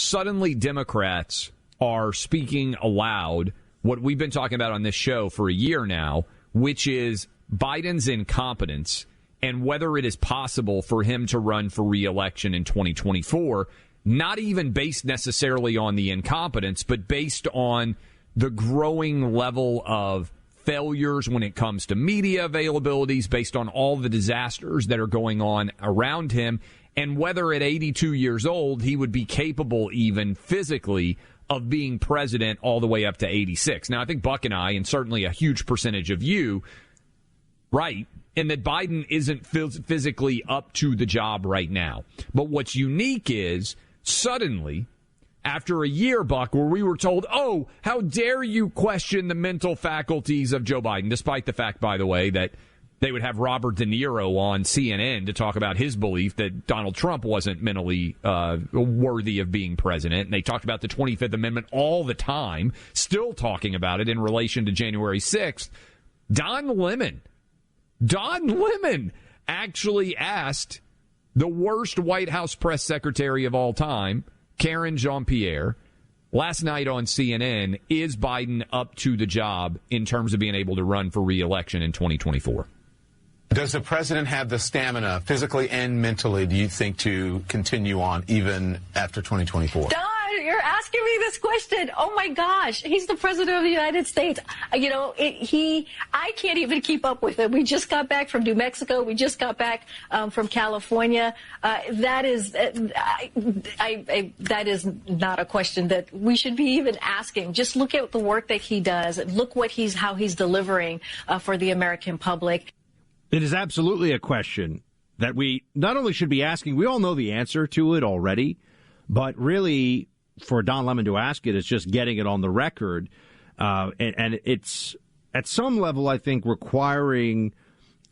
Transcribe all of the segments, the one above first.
suddenly Democrats are speaking aloud what we've been talking about on this show for a year now, which is Biden's incompetence and whether it is possible for him to run for re-election in 2024, not even based necessarily on the incompetence, but based on the growing level of failures when it comes to media availabilities, based on all the disasters that are going on around him, and whether at 82 years old he would be capable even physically of being president all the way up to 86. Now, I think Buck and I, and certainly a huge percentage of you, right, and that Biden isn't physically up to the job right now. But what's unique is suddenly, after a year, Buck, where we were told, oh, how dare you question the mental faculties of Joe Biden, despite the fact, by the way, that they would have Robert De Niro on CNN to talk about his belief that Donald Trump wasn't mentally worthy of being president. And they talked about the 25th Amendment all the time, still talking about it in relation to January 6th. Don Lemon actually asked the worst White House press secretary of all time, Karen Jean-Pierre, last night on CNN, is Biden up to the job in terms of being able to run for re-election in 2024? Does the president have the stamina, physically and mentally, do you think, to continue on even after 2024? Don, you're asking me this question. Oh, my gosh. He's the president of the United States. You know, I can't even keep up with it. We just got back from New Mexico. We just got back from California. That is not a question that we should be even asking. Just look at the work that he does. Look how he's delivering for the American public. It is absolutely a question that we not only should be asking, we all know the answer to it already, but really for Don Lemon to ask it is just getting it on the record. And it's at some level, I think, requiring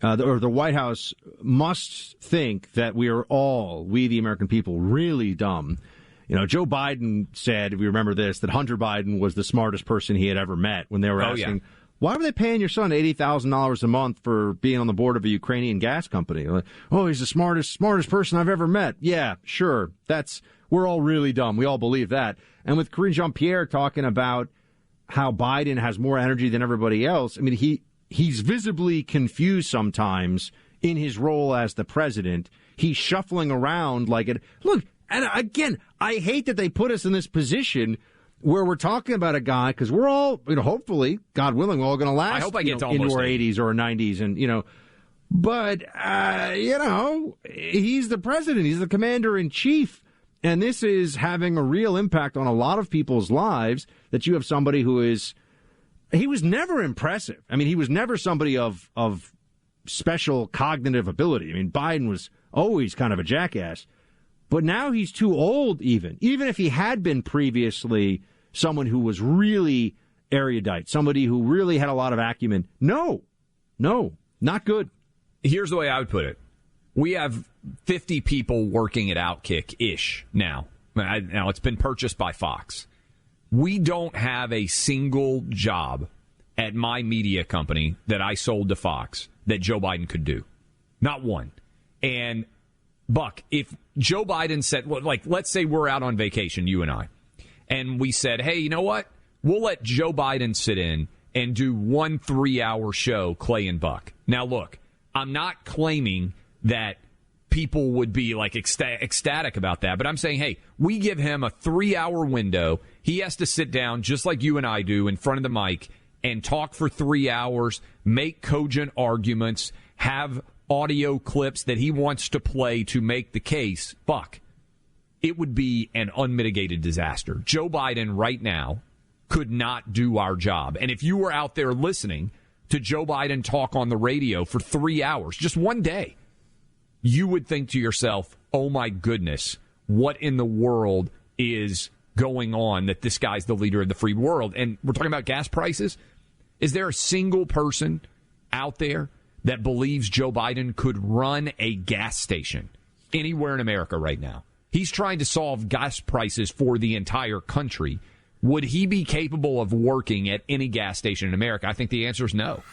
the White House must think that we the American people, really dumb. You know, Joe Biden said, if you remember this, that Hunter Biden was the smartest person he had ever met when they were asking, why were they paying your son $80,000 a month for being on the board of a Ukrainian gas company? Like, oh, he's the smartest person I've ever met. Yeah, sure. We're all really dumb. We all believe that. And with Karine Jean-Pierre talking about how Biden has more energy than everybody else, I mean, he's visibly confused sometimes in his role as the president. He's shuffling around like it. Look, and again, I hate that they put us in this position where we're talking about a guy, because we're all, hopefully, God willing, we're all going to last I hope I get to into our 80. 80s or 90s. And, but, he's the president. He's the commander in chief. And this is having a real impact on a lot of people's lives, that you have somebody he was never impressive. I mean, he was never somebody of special cognitive ability. I mean, Biden was always kind of a jackass. But now he's too old even if he had been previously someone who was really erudite, somebody who really had a lot of acumen. No, not good. Here's the way I would put it. We have 50 people working at Outkick-ish now. Now, it's been purchased by Fox. We don't have a single job at my media company that I sold to Fox that Joe Biden could do. Not one. And Buck, if Joe Biden said, let's say we're out on vacation, you and I, and we said, hey, you know what? We'll let Joe Biden sit in and do 1 3-hour show, Clay and Buck. Now, look, I'm not claiming that people would be ecstatic about that, but I'm saying, hey, we give him a 3-hour window. He has to sit down just like you and I do in front of the mic and talk for 3 hours, make cogent arguments, have audio clips that he wants to play to make the case. Buck, it would be an unmitigated disaster. Joe Biden right now could not do our job. And if you were out there listening to Joe Biden talk on the radio for 3 hours, just one day, you would think to yourself, oh my goodness, what in the world is going on that this guy's the leader of the free world? And we're talking about gas prices. Is there a single person out there that believes Joe Biden could run a gas station anywhere in America right now? He's trying to solve gas prices for the entire country. Would he be capable of working at any gas station in America? I think the answer is no.